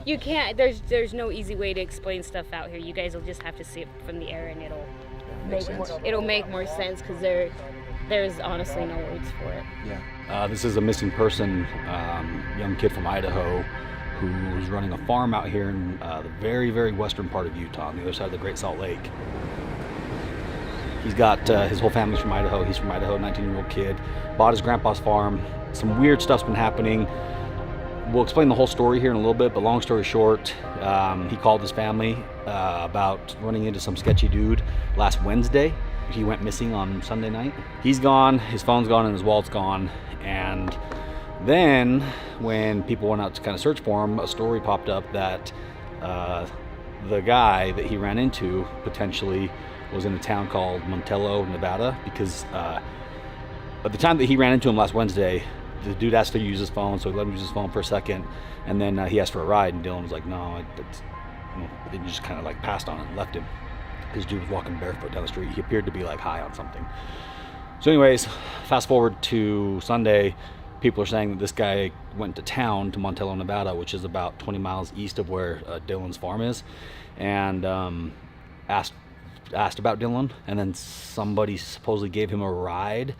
You can't. There's no easy way to explain stuff out here. You guys will just have to see it from the air, and it'll make more sense because there's honestly no words for it. Yeah. This is a missing person, young kid from Idaho, who was running a farm out here in the very, very western part of Utah, on the other side of the Great Salt Lake. He's got his whole family's from Idaho. He's from Idaho, 19-year-old kid. Bought his grandpa's farm. Some weird stuff's been happening. We'll explain the whole story here in a little bit, but long story short, he called his family about running into some sketchy dude last Wednesday. He went missing on Sunday night. He's gone, his phone's gone, and his wallet's gone. And then when people went out to kind of search for him, a story popped up that the guy that he ran into potentially was in a town called Montello, Nevada, because at the time that he ran into him last Wednesday, the dude asked to use his phone, so he let him use his phone for a second, and then he asked for a ride, and Dylan was like, no, he just kind of like passed on it and left him. This dude was walking barefoot down the street. He appeared to be like high on something. So anyways, fast forward to Sunday, people are saying that this guy went to town to Montello, Nevada, which is about 20 miles east of where Dylan's farm is, and asked about Dylan, and then somebody supposedly gave him a ride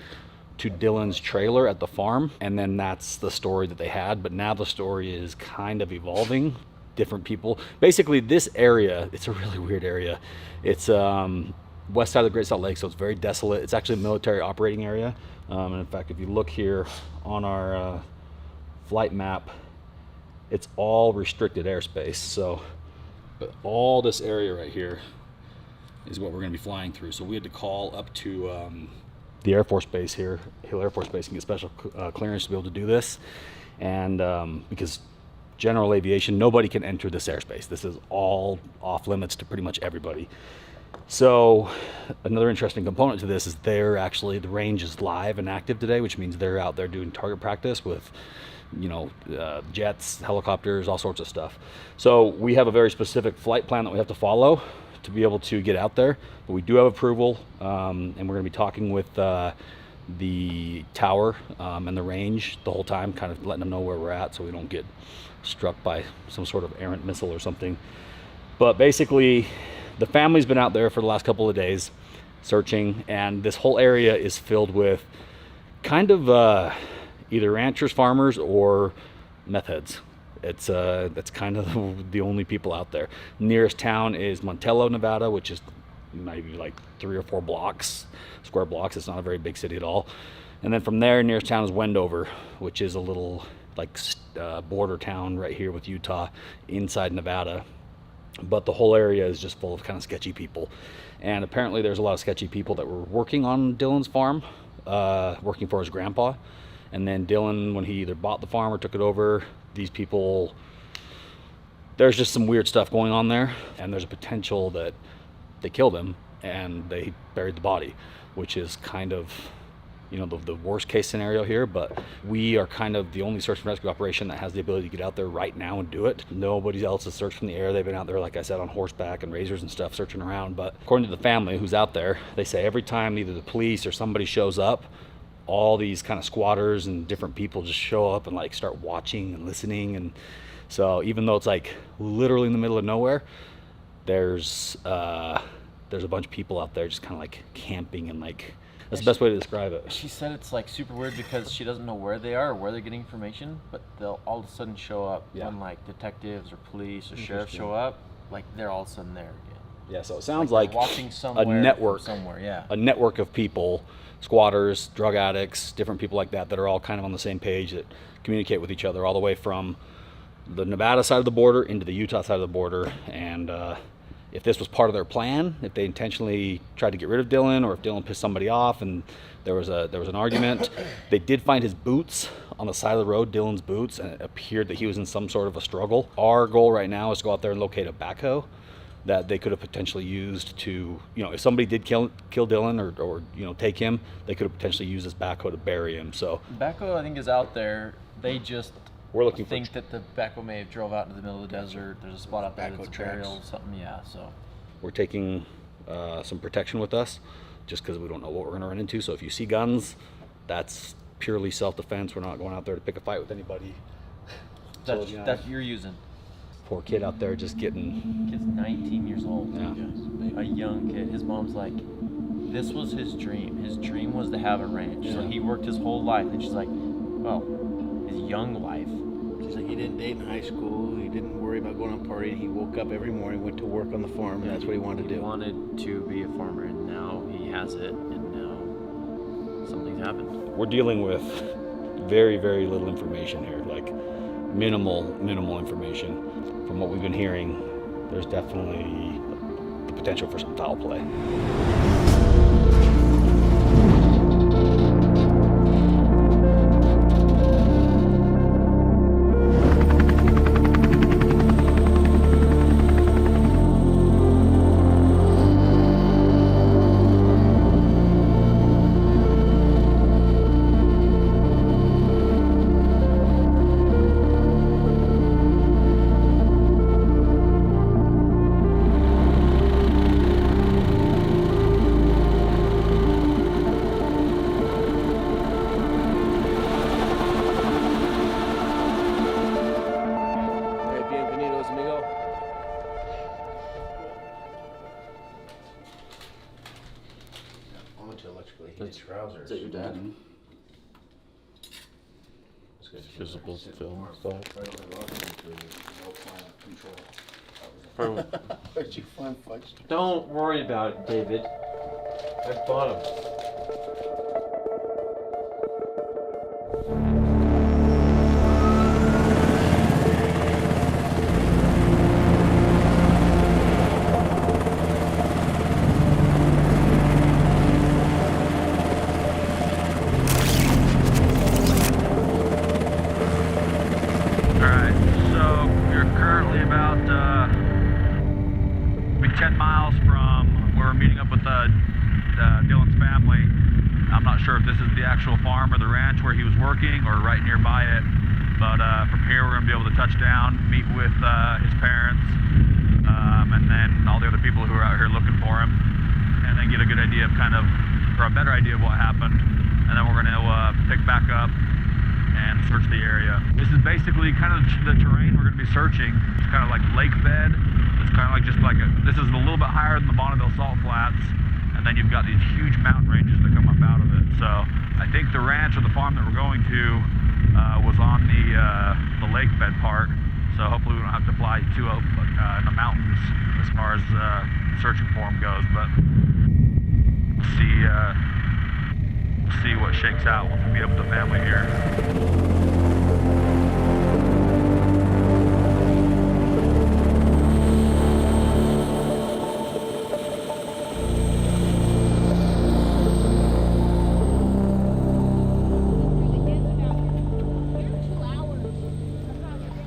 to Dylan's trailer at the farm, and then that's the story that they had. But now the story is kind of evolving. Different people. Basically, this area, it's a really weird area. It's west side of the Great Salt Lake, so it's very desolate. It's actually a military operating area. And in fact, if you look here on our flight map, it's all restricted airspace. So, but all this area right here is what we're going to be flying through. So we had to call up to the Air Force Base here, Hill Air Force Base, and get special clearance to be able to do this. And because general aviation, nobody can enter this airspace. This is all off limits to pretty much everybody. So another interesting component to this is the range is live and active today, which means they're out there doing target practice with, jets, helicopters, all sorts of stuff. So we have a very specific flight plan that we have to follow to be able to get out there, but we do have approval, and we're going to be talking with the tower and the range the whole time, kind of letting them know where we're at so we don't get struck by some sort of errant missile or something. But basically, the family's been out there for the last couple of days searching, and this whole area is filled with kind of either ranchers, farmers, or meth heads. That's kind of the only people out there. Nearest town is Montello, Nevada, which is maybe like 3 or 4 square blocks. It's not a very big city at all. And then from there, nearest town is Wendover, which is a little border town right here with Utah inside Nevada. But the whole area is just full of kind of sketchy people. And apparently there's a lot of sketchy people that were working on Dylan's farm, working for his grandpa. And then Dylan, when he either bought the farm or took it over, these people, there's just some weird stuff going on there. And there's a potential that they killed him and they buried the body, which is kind of, the worst case scenario here. But we are kind of the only search and rescue operation that has the ability to get out there right now and do it. Nobody else has searched from the air. They've been out there, like I said, on horseback and razors and stuff, searching around. But according to the family who's out there, they say every time either the police or somebody shows up, all these kind of squatters and different people just show up and start watching and listening. And so even though it's literally in the middle of nowhere, there's a bunch of people out there just kind of camping, and that's the best way to describe it. She said it's super weird because she doesn't know where they are or where they're getting information, but they'll all of a sudden show up when detectives or police or sheriff show up, they're all of a sudden there again. Yeah, so it sounds like watching somewhere, a network somewhere, a network of people, squatters, drug addicts, different people like that are all kind of on the same page, that communicate with each other all the way from the Nevada side of the border into the Utah side of the border. And if this was part of their plan, if they intentionally tried to get rid of Dylan, or if Dylan pissed somebody off and there was an argument, they did find his boots on the side of the road, Dylan's boots, and it appeared that he was in some sort of a struggle. Our goal right now is to go out there and locate a backhoe that they could have potentially used to, if somebody did kill Dylan or take him, they could have potentially used this backhoe to bury him. So backhoe, I think, is out there. They just think that the backhoe may have drove out into the middle of the desert. There's a spot out there that's burial, something, so. We're taking some protection with us just because we don't know what we're going to run into. So if you see guns, that's purely self-defense. We're not going out there to pick a fight with anybody. That you're using? Poor kid out there just getting... Kid's 19 years old. Yeah. A young kid. His mom's like, this was his dream. His dream was to have a ranch. So he worked his whole life. And she's like, well, his young life. She's like, he didn't date in high school. He didn't worry about going on partying. He woke up every morning, went to work on the farm, and that's what he wanted to do. He wanted to be a farmer, and now he has it, and now something's happened. We're dealing with very, very little information here, like minimal information. From what we've been hearing, there's definitely the potential for some foul play. Is that your dad? Physical film stuff. Where'd you find fudge? Don't worry about it, David. I bought him. Alright, so you're currently about 10 miles from where we're meeting up with Dylan's family. I'm not sure if this is the actual farm or the ranch where he was working or right nearby it, but from here we're going to be able to touch down, meet with his parents, and then all the other people who are out here looking for him, and then get a good idea of or a better idea of what happened, and then we're going to pick back up and search the area. This is basically kind of the terrain we're going to be searching. It's kind of like lake bed. It's kind of like this is a little bit higher than the Bonneville Salt Flats, and then you've got these huge mountain ranges that come up out of it. So I think the ranch or the farm that we're going to was on the lake bed part. So hopefully we don't have to fly too up in the mountains as far as searching for them goes. But we'll see what shakes out once we meet up with the family here.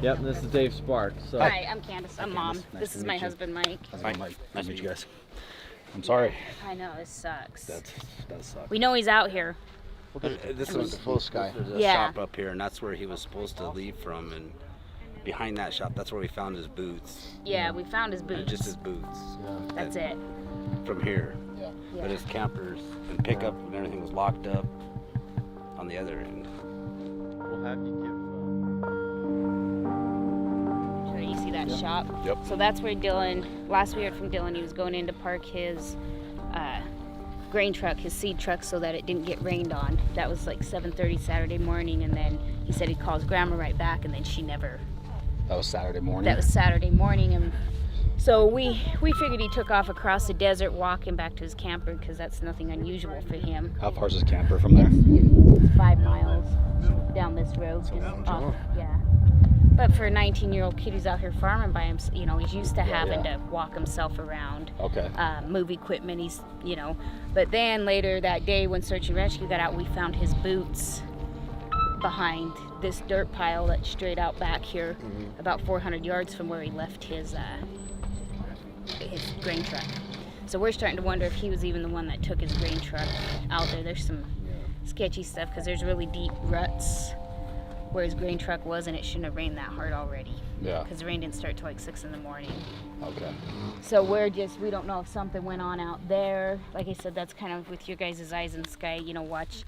Yep, and this is HeavyDSparks. So. Hi, I'm Candace. I'm Mom. Nice This to is meet my you. husband, Mike. Nice to meet you guys. I'm sorry. I know, this sucks. That sucks. We know he's out here. This was the full sky. There's a Yeah. shop up here, and that's where he was supposed to leave from. And behind that shop, that's where we found his boots. Yeah, we found his boots. Just his boots. That's it. From here. Yeah. But his campers and pickup and everything was locked up on the other end. We'll have you give. Right, you see that shop? Yep. So that's where last we heard from Dylan, he was going in to park his grain truck, his seed truck, so that it didn't get rained on. That was like 7:30 Saturday morning, and then he said he'd call his grandma right back, and then she never. That was Saturday morning. That was Saturday morning, and so we figured he took off across the desert, walking back to his camper, because that's nothing unusual for him. How far's his camper from there? It's 5 miles down this road. Just off, yeah. But for a 19-year-old kid who's out here farming by himself, he's used to having to walk himself around. Okay. Move equipment. But then later that day when Search and Rescue got out, we found his boots behind this dirt pile that's straight out back here, about 400 yards from where he left his grain truck. So we're starting to wonder if he was even the one that took his grain truck out there. There's some sketchy stuff because there's really deep ruts where his grain truck was, and it shouldn't have rained that hard already. Yeah. Because the rain didn't start till like 6 in the morning. Okay. So we don't know if something went on out there. Like I said, that's kind of with your guys' eyes in the sky, you know, watch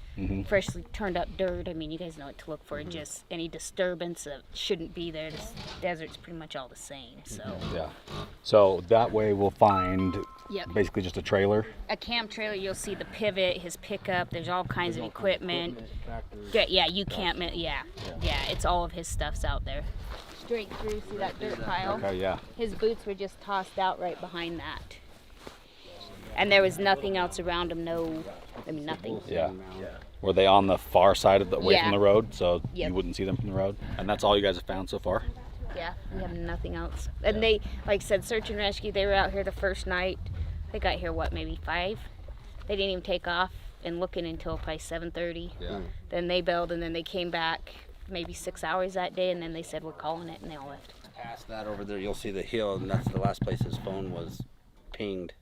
freshly turned up dirt. I mean, you guys know what to look for. Just any disturbance that shouldn't be there. This desert's pretty much all the same, so. Yeah. So that way we'll find Yep. basically just a trailer. A camp trailer, you'll see the pivot, his pickup, there's all kinds of equipment. Yeah, it's all of his stuff's out there. Straight through, see that dirt pile? Okay, yeah. His boots were just tossed out right behind that. And there was nothing else around him, nothing. Yeah. Were they on the far side of away from Yeah. the road, so Yep. you wouldn't see them from the road? And that's all you guys have found so far? Yeah, we have nothing else. And they, like I said, search and rescue, they were out here the first night. They got here, maybe 5? They didn't even take off and looking until probably 7:30. Yeah. Then they bailed, and then they came back maybe 6 hours that day, and then they said, we're calling it, and they all left. Past that over there, you'll see the hill, and that's the last place his phone was pinged.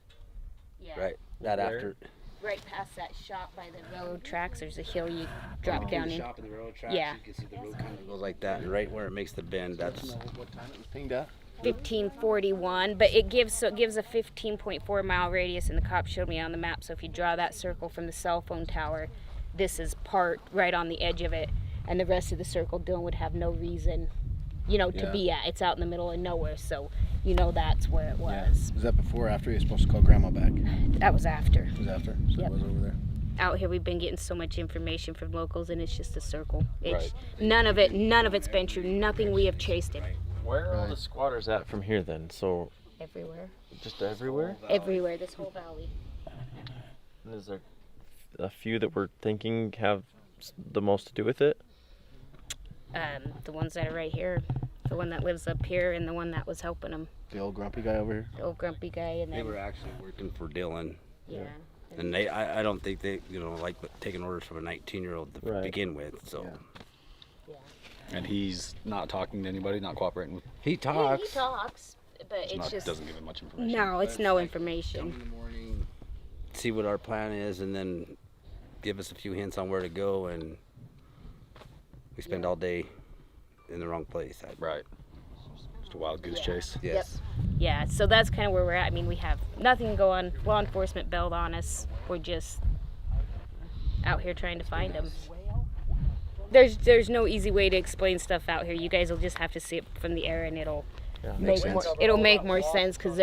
Yeah. Right. That Where? after. Right past that shop by the railroad tracks, there's a hill you drop down in. Shop in the railroad tracks. Yeah. You can see the road kind of goes like that, and right where it makes the bend, that's. What time it was pinged at? 1541, but it gives a 15.4 mile radius, and the cop showed me on the map. So if you draw that circle from the cell phone tower, this is part right on the edge of it, and the rest of the circle Dylan would have no reason, to be at. It's out in the middle of nowhere, so that's where it was. Was that before or after he was supposed to call Grandma back? That was after. It was after, so Yep. it was over there. Out here we've been getting so much information from locals, and it's just a circle. It's Right. none of it's been true. Nothing we have chased it. Where are all the squatters at from here then? So Everywhere. just everywhere? Everywhere, this whole valley. And is there a few that we're thinking have the most to do with it? The ones that are right here, the one that lives up here, and the one that was helping him, The old grumpy guy over here. the old grumpy guy, and They then were actually working for Dylan. yeah. And I don't think they, like taking orders from a 19-year-old to Right. begin with. So And he's not talking to anybody, not cooperating with. he He talks. talks, but it's Not, just doesn't give him much information. no, it's no Come information. in the morning, see what our plan is, and then give us a few hints on where to go, and we spend all day in the wrong place. Right. Just a wild goose chase. Yes. Yeah, so that's kind of where we're at. I mean, we have nothing going. Law enforcement bailed on us. We're just out here trying to find them. There's no easy way to explain stuff out here. You guys will just have to see it from the air, and it'll make more sense, because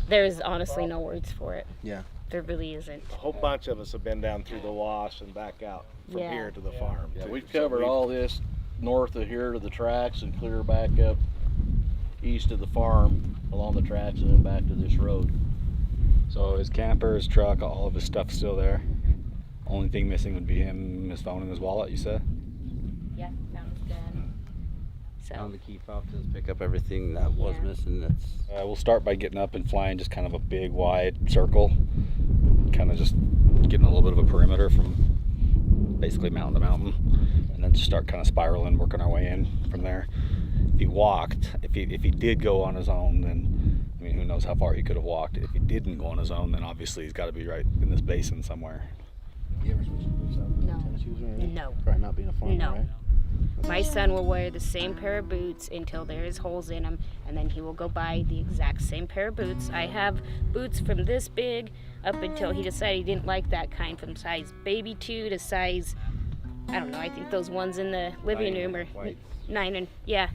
there's honestly no words for it. Yeah. There really isn't. A whole bunch of us have been down through the wash and back out from Yeah. here to the farm. Yeah, too. we've So covered all this north of here to the tracks and clear back up east of the farm along the tracks and then back to this road. So his camper, his truck, all of his stuff's still there. Only thing missing would be him, his phone, and his wallet. You said. Yeah, found his gun. Found So the key fob to pick up everything that was Yeah. missing. That's We'll start by getting up and flying just kind of a big wide circle, kind of just getting a little bit of a perimeter from basically mountain to mountain, and then just start kind of spiraling, working our way in from there. If he walked, if he did go on his own, then I mean, who knows how far he could have walked. If he didn't go on his own, then obviously he's got to be right in this basin somewhere. You ever switch to boots out? No. Tennis shoes or anything? No. Probably not being a farmer, No. right? my son will wear the same pair of boots until there is holes in them, and then he will go buy the exact same pair of boots. I have boots from this big up until he decided he didn't like that kind, from size baby 2 to size, I don't know, I think those ones in the living room are 9 and yeah.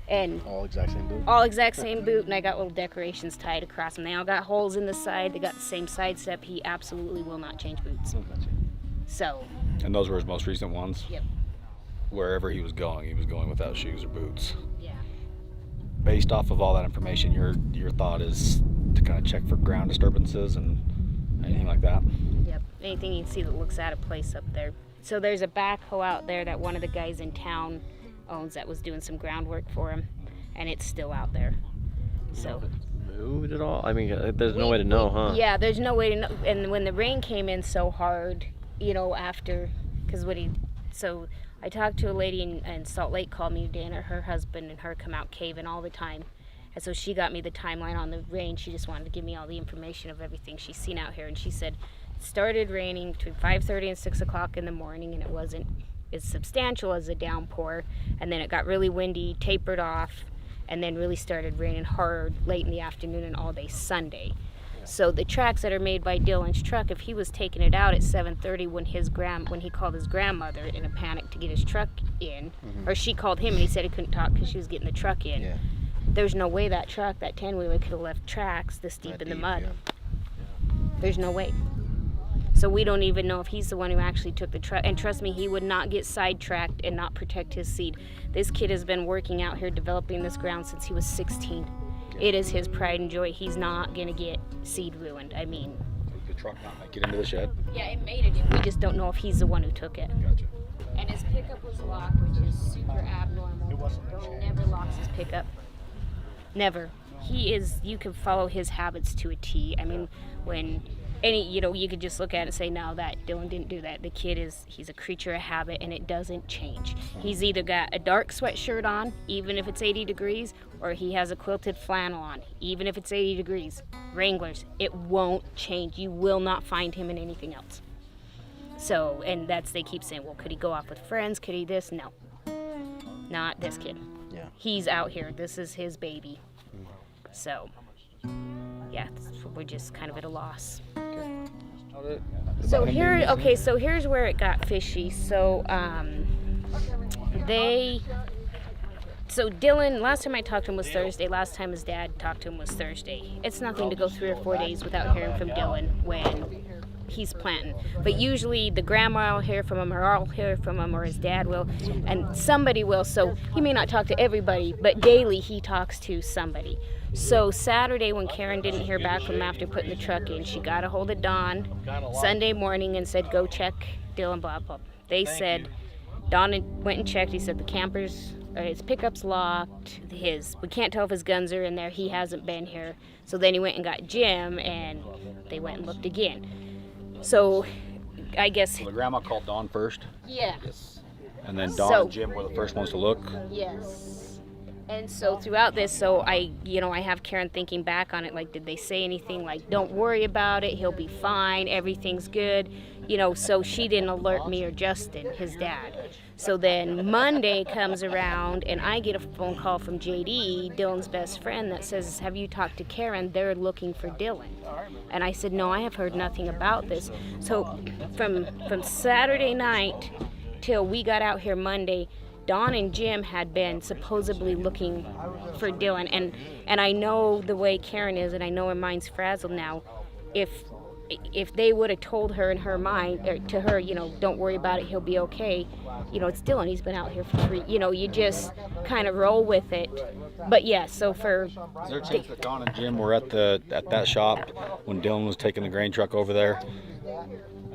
And All exact same boot. all exact same boot, and I got little decorations tied across them. They all got holes in the side. They got the same side step. He absolutely will not change boots. So, And those were his most recent ones. yep, Wherever he was going without shoes or boots. yeah. Based off of all that information, your thought is to kind of check for ground disturbances and anything like that. Yep, anything you can see that looks out of place up there. So there's a backhoe out there that one of the guys in town owns that was doing some groundwork for him, and it's still out there. So Moved at all? I mean, there's no way to know, huh? yeah, there's no way to know. And when the rain came in so hard, after, because so I talked to a lady in Salt Lake, called me today, and her husband and her come out caving all the time. And so she got me the timeline on the rain. She just wanted to give me all the information of everything she's seen out here. And she said it started raining between 5:30 and 6 o'clock in the morning, and it wasn't as substantial as a downpour. And then it got really windy, tapered off, and then really started raining hard late in the afternoon and all day Sunday. So the tracks that are made by Dylan's truck, if he was taking it out at 7:30 when he called his grandmother in a panic to get his truck in, or she called him and he said he couldn't talk because she was getting the truck in. Yeah. There's no way that 10-wheeler could have left tracks this deep in the mud. There's no way. So we don't even know if he's the one who actually took the truck. And trust me, he would not get sidetracked and not protect his seed. This kid has been working out here developing this ground since he was 16. It is his pride and joy. He's not going to get seed ruined. I mean, The truck not make it into the shed? yeah, it made it in. We just don't know if he's the one who took it. Gotcha. And his pickup was locked, which is super abnormal. Dylan never locks his pickup. Never. He is, you can follow his habits to a T. I mean, when you could just look at it and say, no, that Dylan didn't do that. The kid he's a creature of habit, and it doesn't change. He's either got a dark sweatshirt on, even if it's 80 degrees, or he has a quilted flannel on, even if it's 80 degrees. Wranglers, it won't change. You will not find him in anything else. So, and they keep saying, well, could he go off with friends? Could he this? No. Not this kid. Yeah. He's out here. This is his baby. So, yeah, we're just kind of at a loss. So here's where it got fishy. So, Dylan, last time I talked to him was Thursday. Last time his dad talked to him was Thursday. It's nothing to go 3 or 4 days without hearing from Dylan when he's planting. But usually the grandma will hear from him, or I'll hear from him, or his dad will, and somebody will. So he may not talk to everybody, but daily he talks to somebody. So Saturday, when Karen didn't hear back from him after putting the truck in, she got a hold of Don Sunday morning and said, go check Dylan, blah, blah. They said, Don went and checked. He said his pickup's locked. We can't tell if his guns are in there. He hasn't been here. So then he went and got Jim, and they went and looked again. So I guess... So the grandma called Dawn first? Yeah. Yes. And then Dawn and Jim were the first ones to look? Yes. And so throughout this, I have Karen thinking back on it, like, did they say anything like, don't worry about it, he'll be fine, everything's good, so she didn't alert me or Justin, his dad. So then Monday comes around and I get a phone call from JD, Dylan's best friend, that says, have you talked to Karen? They're looking for Dylan. And I said, no, I have heard nothing about this. So from Saturday night till we got out here Monday, Dawn and Jim had been supposedly looking for Dylan, and I know the way Karen is, and I know her mind's frazzled now. If they would have told her in her mind, or to her, don't worry about it, he'll be okay. It's Dylan. He's been out here for 3. You just kind of roll with it. But yeah, so for... Is there a chance that Dawn and Jim were at that shop when Dylan was taking the grain truck over there?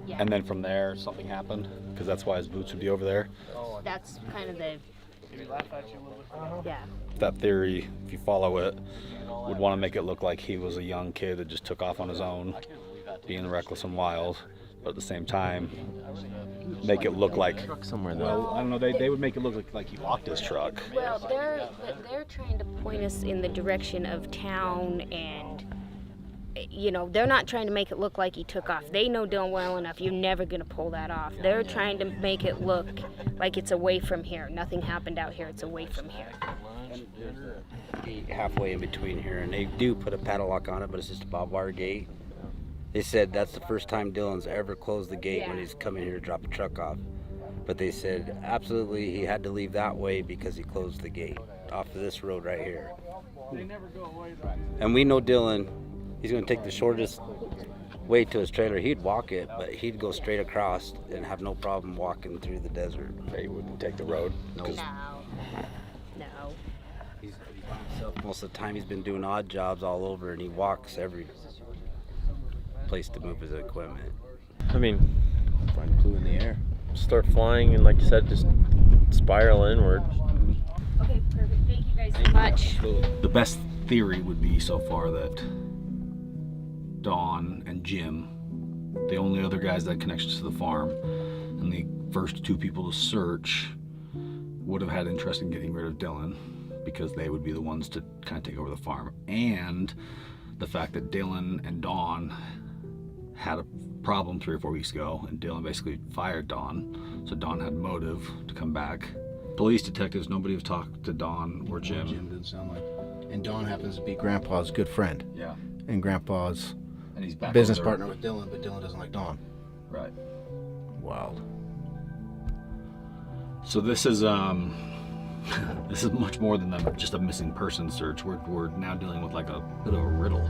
Yeah. And then from there, something happened? Because that's why his boots would be over there? That's kind of the... Yeah. That theory, if you follow it, would want to make it look like he was a young kid that just took off on his own, being reckless and wild, but at the same time, make it look like... Somewhere though. Well, I don't know, they would make it look like he locked his truck. Well, they're trying to point us in the direction of town, and they're not trying to make it look like he took off. They know Dylan well enough. You're never going to pull that off. They're trying to make it look like it's away from here. Nothing happened out here. It's away from here. Halfway in between here, and they do put a padlock on it, but it's just a barbed wire gate. They said that's the first time Dylan's ever closed the gate when he's coming here to drop a truck off. But they said absolutely he had to leave that way because he closed the gate off of this road right here. And we know Dylan, he's going to take the shortest way to his trailer. He'd walk it, but he'd go straight across and have no problem walking through the desert. He wouldn't take the road. No. He's by himself most of the time. He's been doing odd jobs all over, and he walks every place to move his equipment. I mean, Find clue in the air. start flying and, like you said, just spiral inward. Okay, perfect. Thank you guys so much. The best theory would be so far that Dawn and Jim, the only other guys that had connections to the farm, and the first 2 people to search would have had interest in getting rid of Dylan because they would be the ones to kind of take over the farm. And the fact that Dylan and Dawn had a problem 3 or 4 weeks ago, and Dylan basically fired Dawn, so Dawn had motive to come back police detectives, nobody has talked to Don or Jim. Jim didn't sound like. And Don happens to be Grandpa's good friend. Yeah. And Grandpa's And he's back business over there. partner with Dylan, but Dylan doesn't like Don. Right. Wild. So this is this is much more than just a missing person search. We're now dealing with like a bit of a riddle.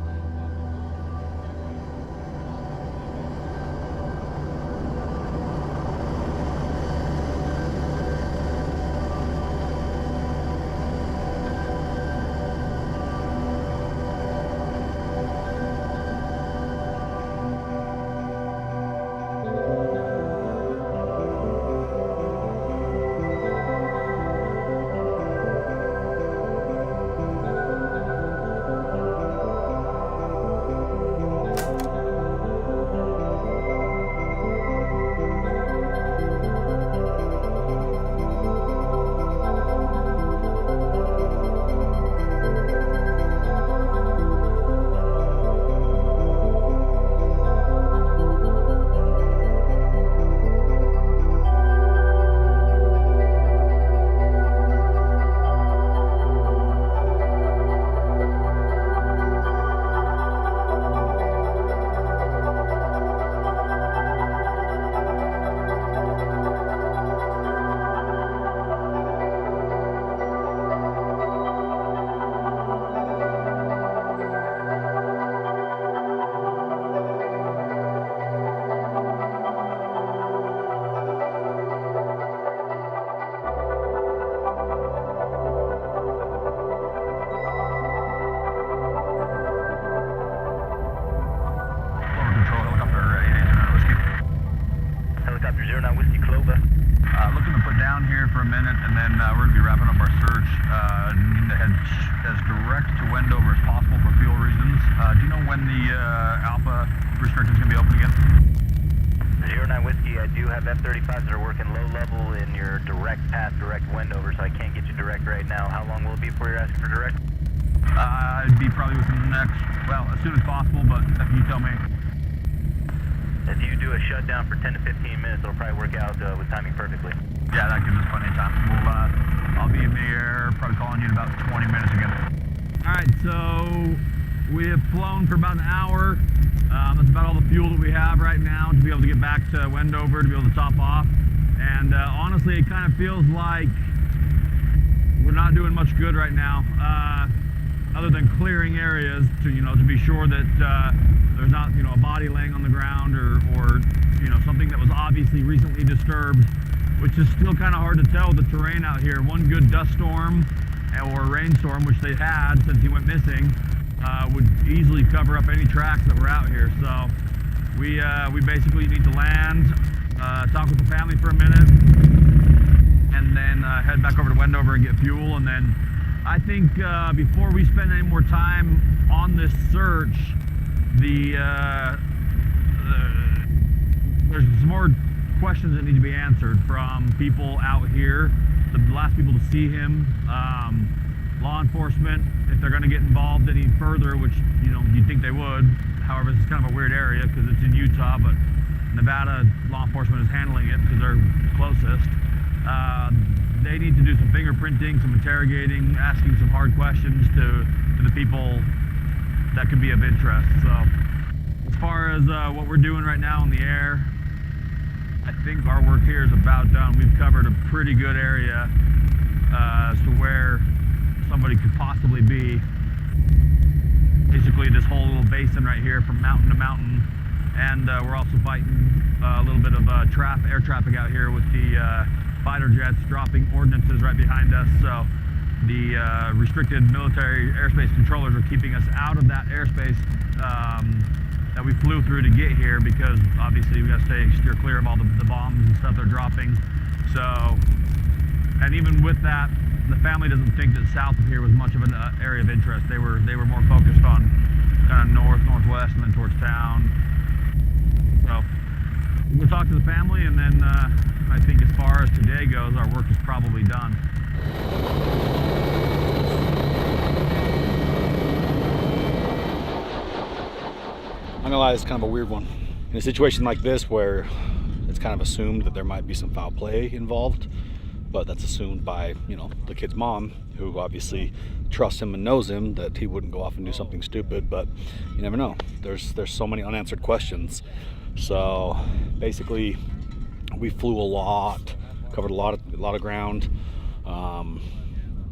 Looking to put down here for a minute, and then we're going to be wrapping up our search. Need to head as direct to Wendover as possible for fuel reasons. Do you know when the Alpha restrictor is going to be open again? 09 Whiskey, I do have F-35s that are working low level in your direct path, direct Wendover, so I can't get you direct right now. How long will it be before you're asking for direct? It'd be probably within the next, well, as soon as possible, but you tell me. If you do a shutdown for 10 to 15 minutes, it'll probably work out with timing perfectly. Yeah, that gives us plenty of time. I'll be in the air, probably calling you in about 20 minutes again. All right, so we have flown for about an hour. That's about all the fuel that we have right now to be able to get back to Wendover, to be able to top off. And honestly, it kind of feels like we're not doing much good right now, other than clearing areas to, to be sure that there's not, a body laying on the ground or something that was obviously recently disturbed, which is still kind of hard to tell with the terrain out here. One good dust storm or rainstorm, which they had since he went missing, would easily cover up any tracks that were out here. So we basically need to land, talk with the family for a minute, and then head back over to Wendover and get fuel. And then I think before we spend any more time on this search, there's some more questions that need to be answered from people out here, the last people to see him, law enforcement, if they're going to get involved any further, which you'd think they would. However, this is kind of a weird area because it's in Utah, but Nevada law enforcement is handling it because they're closest. They need to do some fingerprinting, some interrogating, asking some hard questions to the people that could be of interest. So as far as what we're doing right now in the air, I think our work here is about done. We've covered a pretty good area as to where somebody could possibly be. Basically this whole little basin right here from mountain to mountain. And we're also fighting a little bit of air traffic out here with the fighter jets dropping ordnances right behind us. So the restricted military airspace controllers are keeping us out of that airspace that we flew through to get here, because obviously we got to steer clear of all the bombs and stuff they're dropping. So, and even with that, the family doesn't think that south of here was much of an area of interest. They were more focused on kind of northwest and then towards town. So we'll talk to the family, and then I think as far as today goes, our work is probably done. I'm gonna lie, it's kind of a weird one. In a situation like this where it's kind of assumed that there might be some foul play involved, but that's assumed by, you know, the kid's mom, who obviously trusts him and knows him, that he wouldn't go off and do something stupid. But you never know. There's so many unanswered questions. So basically, we flew a lot, covered a lot of ground,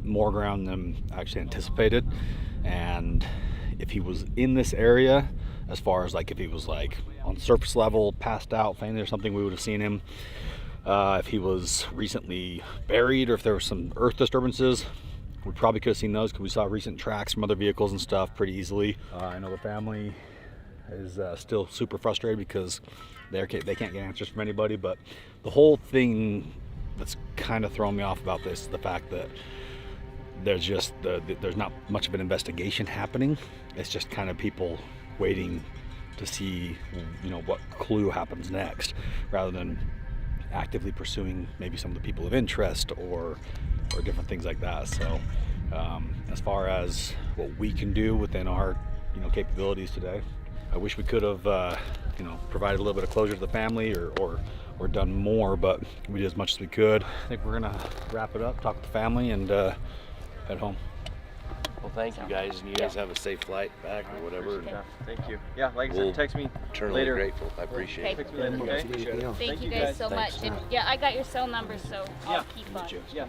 more ground than actually anticipated. And if he was in this area, as far as like if he was like on surface level, passed out, fainted or something, we would have seen him. If he was recently buried, or if there were some earth disturbances, we probably could have seen those, because we saw recent tracks from other vehicles and stuff pretty easily. I know the family is still super frustrated because they can't get answers from anybody. But the whole thing that's kind of thrown me off about this is the fact that there's not much of an investigation happening. It's just kind of people waiting to see, you know, what clue happens next, rather than actively pursuing maybe some of the people of interest or different things like that. So as far as what we can do within our, you know, capabilities today, I wish we could have you know, provided a little bit of closure to the family or done more, but we did as much as we could. I think we're gonna wrap it up, talk with the family, and head home. Well, thank you guys, and you guys have a safe flight back or whatever. Yeah, thank you. Yeah, like I said, text me Eternally later. grateful. I appreciate it. Text me later, okay? Thank you guys so much. And yeah, I got your cell number, so I'll keep on. Yeah.